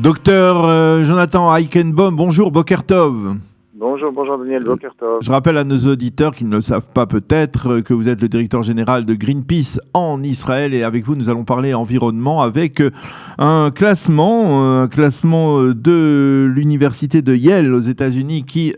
Docteur Jonathan Eichenbaum, bonjour, Boker Tov. Bonjour Daniel, Boker Tov. Je rappelle à nos auditeurs qui ne le savent pas peut-être que vous êtes le directeur général de Greenpeace en Israël et avec vous nous allons parler environnement avec un classement de l'université de Yale aux États-Unis qui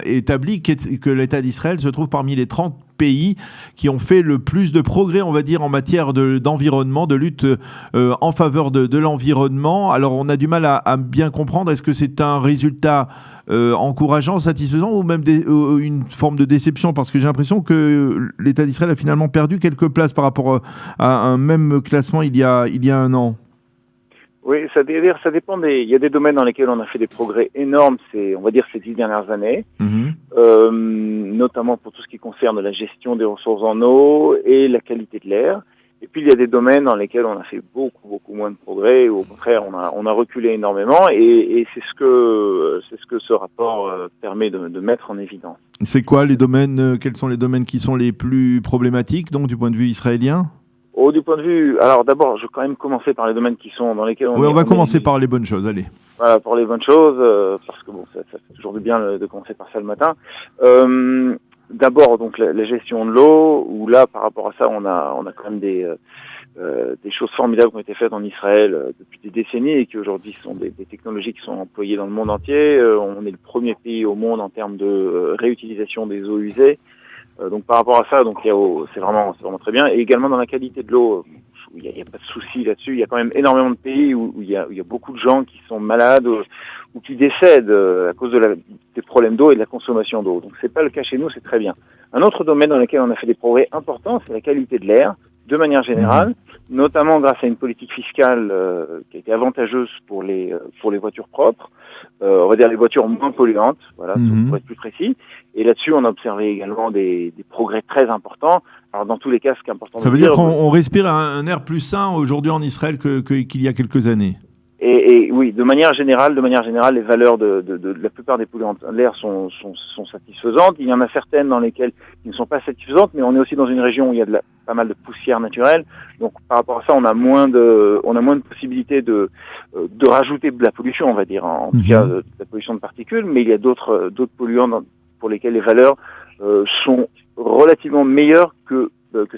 établit que l'État d'Israël se trouve parmi les 30 pays qui ont fait le plus de progrès, on va dire, en matière d'environnement, de lutte en faveur de l'environnement. Alors, on a du mal à bien comprendre. Est-ce que c'est un résultat encourageant, satisfaisant ou même une forme de déception? Parce que j'ai l'impression que l'État d'Israël a finalement perdu quelques places par rapport à un même classement il y a un an. Oui, ça dépend il y a des domaines dans lesquels on a fait des progrès énormes, on va dire ces 10 dernières années, notamment pour tout ce qui concerne la gestion des ressources en eau et la qualité de l'air. Et puis il y a des domaines dans lesquels on a fait beaucoup moins de progrès, ou au contraire on a reculé énormément, et c'est ce que ce rapport permet de mettre en évidence. C'est quoi les domaines? Quels sont les domaines qui sont les plus problématiques, donc du point de vue israélien? Du point de vue, alors d'abord, je vais quand même commencer par les domaines qui sont dans lesquels on va commencer par les bonnes choses, allez. Voilà, pour les bonnes choses, parce que bon, ça fait toujours du bien de commencer par ça le matin. D'abord, donc la gestion de l'eau, où là, par rapport à ça, on a quand même des choses formidables qui ont été faites en Israël depuis des décennies et qui aujourd'hui sont des technologies qui sont employées dans le monde entier. On est le premier pays au monde en termes de réutilisation des eaux usées. Donc par rapport à ça, donc c'est vraiment très bien. Et également dans la qualité de l'eau, il y a pas de souci là-dessus. Il y a quand même énormément de pays où il y a beaucoup de gens qui sont malades ou qui décèdent à cause des problèmes d'eau et de la consommation d'eau. Donc c'est pas le cas chez nous, c'est très bien. Un autre domaine dans lequel on a fait des progrès importants, c'est la qualité de l'air, de manière générale, notamment grâce à une politique fiscale qui a été avantageuse pour les voitures propres. On va dire les voitures moins polluantes, voilà, pour être plus précis. Et là-dessus, on a observé également des progrès très importants. Alors, dans tous les cas, ce qui est important ça veut dire qu'on respire un air plus sain aujourd'hui en Israël qu'il y a quelques années. Et oui, de manière générale, les valeurs de la plupart des polluants de l'air sont satisfaisantes. Il y en a certaines dans lesquelles ils ne sont pas satisfaisantes, mais on est aussi dans une région où il y a pas mal de poussière naturelle. Donc, par rapport à ça, on a moins de possibilités de rajouter de la pollution, on va dire, en tout cas de la pollution de particules. Mais il y a d'autres polluants pour lesquels les valeurs sont relativement meilleures que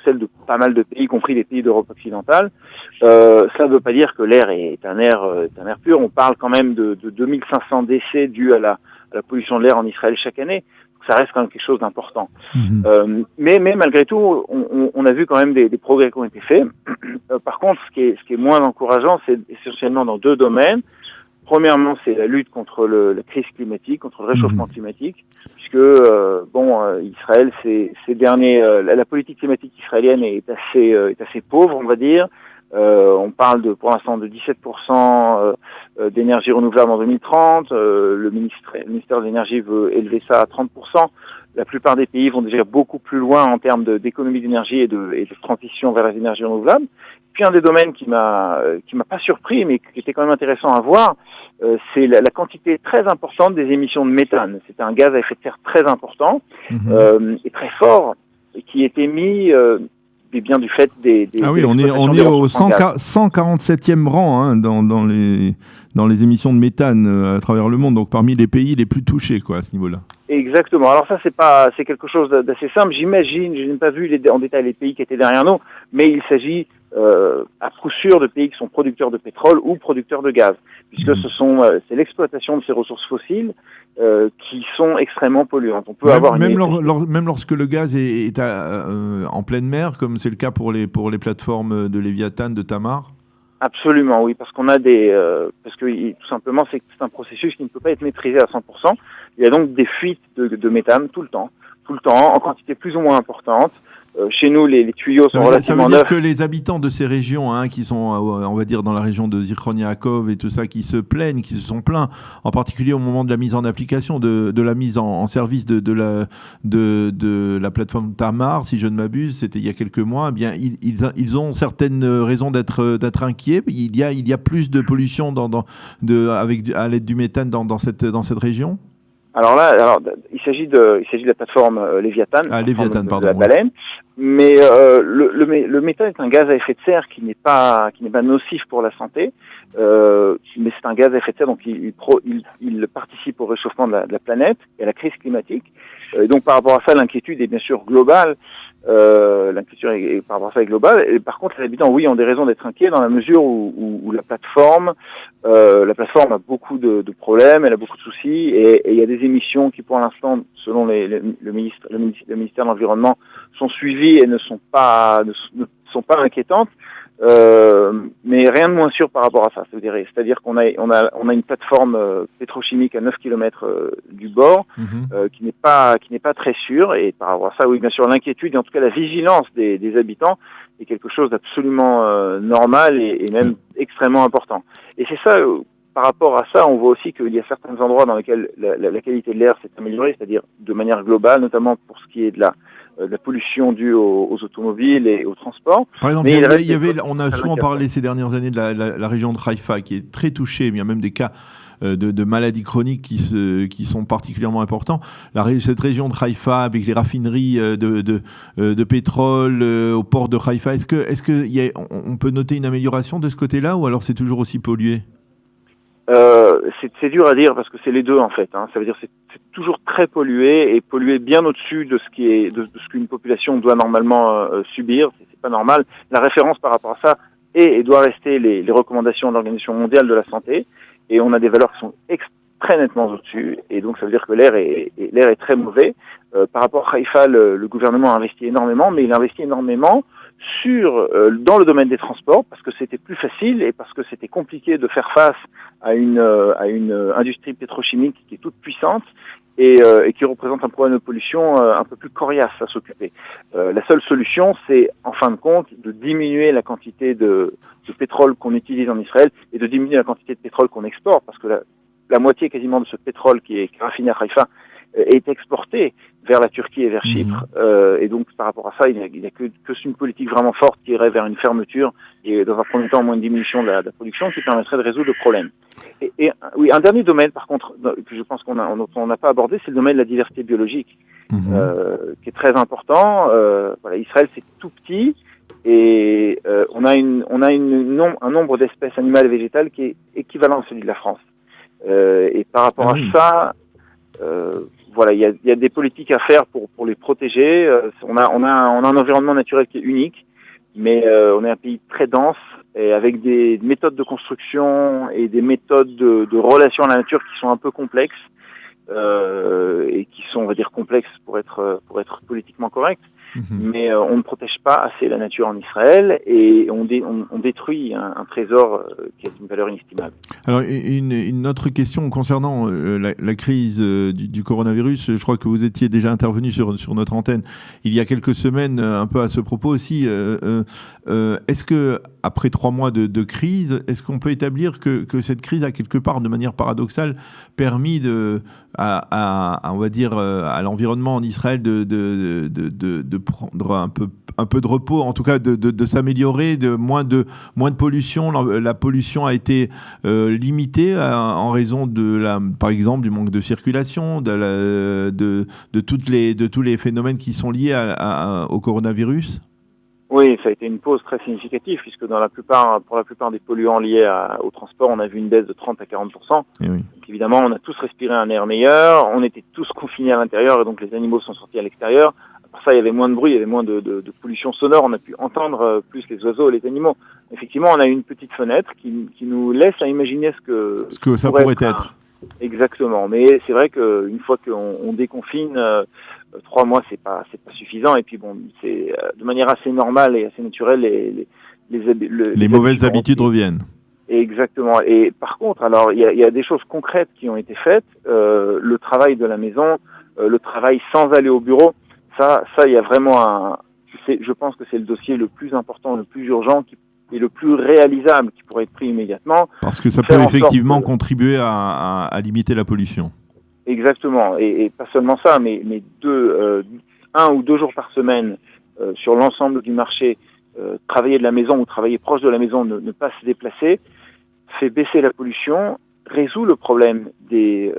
celles de pas mal de pays, y compris les pays d'Europe occidentale. Cela ne veut pas dire que l'air est un air pur. On parle quand même de 2500 décès dus à la pollution de l'air en Israël chaque année. Donc ça reste quand même quelque chose d'important. Mais malgré tout, on a vu quand même des progrès qui ont été faits. Par contre, ce qui est moins encourageant, c'est essentiellement dans deux domaines. Premièrement, c'est la lutte contre la crise climatique, contre le réchauffement climatique, puisque Israël, la politique climatique israélienne est assez pauvre, on va dire. On parle pour l'instant de 17% d'énergie renouvelable en 2030. Le ministère de l'énergie veut élever ça à 30%. La plupart des pays vont déjà beaucoup plus loin en termes d'économie d'énergie et de transition vers les énergies renouvelables. Puis un des domaines qui m'a pas surpris, mais qui était quand même intéressant à voir, c'est la quantité très importante des émissions de méthane. C'est un gaz à effet de serre très important et très fort, et qui est émis bien du fait des ah oui, on est au 147e rang dans les émissions de méthane à travers le monde, donc parmi les pays les plus touchés à ce niveau-là. Exactement. Alors ça, c'est quelque chose d'assez simple. J'imagine, je n'ai pas vu en détail les pays qui étaient derrière nous, mais il s'agit à coup sûr de pays qui sont producteurs de pétrole ou producteurs de gaz, puisque c'est l'exploitation de ces ressources fossiles qui sont extrêmement polluantes. On peut avoir même lorsque le gaz est en pleine mer, comme c'est le cas pour les plateformes de Léviathan, de Tamar. Absolument, oui, parce qu'on a parce que tout simplement c'est un processus qui ne peut pas être maîtrisé à 100%. Il y a donc des fuites de méthane tout le temps, en quantité plus ou moins importante. Chez nous, les tuyaux sont relativement neufs. Ça veut dire que les habitants de ces régions, qui sont, on va dire, dans la région de Zichron Yaakov et tout ça, qui se sont plaints, en particulier au moment de la mise en application, de la mise en service de la plateforme Tamar, si je ne m'abuse, c'était il y a quelques mois. Eh bien, ils ont certaines raisons d'être inquiets. Il y a plus de pollution à l'aide du méthane dans cette région. Alors là, il s'agit de la plateforme Léviathan, Léviathan, de pardon. la baleine. Mais le méthane est un gaz à effet de serre qui n'est pas nocif pour la santé, mais c'est un gaz à effet de serre, donc il participe au réchauffement de la planète et à la crise climatique. Et donc par rapport à ça, l'inquiétude est bien sûr globale. L'inquiétude par rapport à ça est globale. Et par contre, les habitants, oui, ont des raisons d'être inquiets dans la mesure où la plateforme a beaucoup de problèmes, elle a beaucoup de soucis, et il y a des émissions qui, pour l'instant, selon le ministère de l'Environnement, sont suivies et ne sont pas inquiétantes. Mais rien de moins sûr par rapport à ça. C'est-à-dire qu'on a une plateforme pétrochimique à 9 km du bord qui n'est pas très sûre, et par rapport à ça, oui, bien sûr, l'inquiétude et en tout cas la vigilance des habitants est quelque chose d'absolument normal et même extrêmement important. Et c'est ça, par rapport à ça, on voit aussi qu'il y a certains endroits dans lesquels la qualité de l'air s'est améliorée, c'est-à-dire de manière globale, notamment pour ce qui est de la pollution due aux automobiles et aux transports. Par exemple, on a souvent parlé ces dernières années de la région de Haïfa qui est très touchée. Il y a même des cas de maladies chroniques qui sont particulièrement importants. Cette région de Haïfa, avec les raffineries de pétrole au port de Haïfa, est-ce que on peut noter une amélioration de ce côté-là, ou alors c'est toujours aussi pollué? C'est dur à dire parce que c'est les deux en fait. Ça veut dire c'est toujours très pollué et pollué bien au-dessus de ce qu'une population doit normalement subir. C'est pas normal. La référence par rapport à ça et doit rester les recommandations de l'Organisation mondiale de la santé. Et on a des valeurs qui sont très nettement au-dessus. Et donc ça veut dire que l'air est très mauvais. Par rapport à Haïfa, le gouvernement a investi énormément, mais il a investi énormément dans le domaine des transports, parce que c'était plus facile et parce que c'était compliqué de faire face à une industrie pétrochimique qui est toute puissante et qui représente un problème de pollution un peu plus coriace à s'occuper. La seule solution, c'est en fin de compte de diminuer la quantité de pétrole qu'on utilise en Israël et de diminuer la quantité de pétrole qu'on exporte, parce que la moitié quasiment de ce pétrole qui est raffiné à Haïfa est exporté vers la Turquie et vers Chypre. Et donc, par rapport à ça, il n'y a que une politique vraiment forte qui irait vers une fermeture et, dans un premier temps, au moins une diminution de la production qui permettrait de résoudre le problème. Oui, un dernier domaine, par contre, que je pense qu'on n'a pas abordé, c'est le domaine de la diversité biologique, qui est très important. Israël, c'est tout petit et on a un nombre d'espèces animales et végétales qui est équivalent à celui de la France. Et par rapport à ça, il y a des politiques à faire pour les protéger. On a un environnement naturel qui est unique, mais on est un pays très dense et avec des méthodes de construction et des méthodes de relation à la nature qui sont un peu complexes et qui sont, on va dire, complexes pour être politiquement corrects. Mais on ne protège pas assez la nature en Israël et on détruit un trésor qui a une valeur inestimable. Alors, une autre question concernant la crise du coronavirus. Je crois que vous étiez déjà intervenu sur notre antenne il y a quelques semaines, un peu à ce propos aussi. Est-ce que, après 3 mois de crise, est-ce qu'on peut établir que cette crise a quelque part, de manière paradoxale, permis on va dire, à l'environnement en Israël de prendre un peu de repos, en tout cas de s'améliorer, moins de pollution. La pollution a été limitée en raison par exemple du manque de circulation, de tous les phénomènes qui sont liés au coronavirus. Oui, ça a été une pause très significative puisque pour la plupart des polluants liés au transport, on a vu une baisse de 30 à 40%. Et oui. Donc évidemment, on a tous respiré un air meilleur, on était tous confinés à l'intérieur et donc les animaux sont sortis à l'extérieur. Pour ça, il y avait moins de bruit, il y avait moins de pollution sonore, on a pu entendre plus les oiseaux et les animaux. Effectivement, on a une petite fenêtre qui nous laisse à imaginer ce que ça pourrait être. Exactement, mais c'est vrai qu'une fois qu'on déconfine, 3 mois c'est pas suffisant, et puis bon, c'est de manière assez normale et assez naturelle les mauvaises habitudes reviennent. Exactement. Et par contre, alors il y a des choses concrètes qui ont été faites, le travail de la maison, le travail sans aller au bureau, ça il y a vraiment je pense que c'est le dossier le plus important, le plus urgent et le plus réalisable qui pourrait être pris immédiatement. Parce que ça peut effectivement contribuer à limiter la pollution. Exactement, et pas seulement ça, mais 1 ou 2 jours par semaine sur l'ensemble du marché, travailler de la maison ou travailler proche de la maison, ne pas se déplacer, fait baisser la pollution, résout le problème des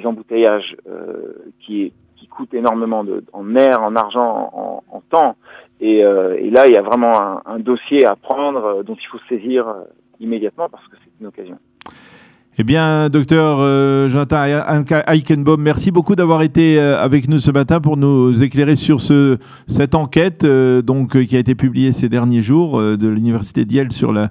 embouteillages qui coûtent énormément en nerfs, en argent, en temps. Et là, il y a vraiment un dossier à prendre dont il faut se saisir immédiatement parce que c'est une occasion. Eh bien, docteur Jonathan Eichenbaum, merci beaucoup d'avoir été avec nous ce matin pour nous éclairer sur cette enquête qui a été publiée ces derniers jours de l'Université d'Yale sur l'état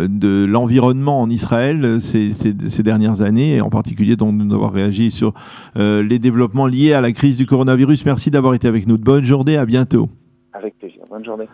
de l'environnement en Israël ces dernières années, et en particulier de nous avoir réagi sur les développements liés à la crise du coronavirus. Merci d'avoir été avec nous. Bonne journée, à bientôt. Avec plaisir. Bonne journée.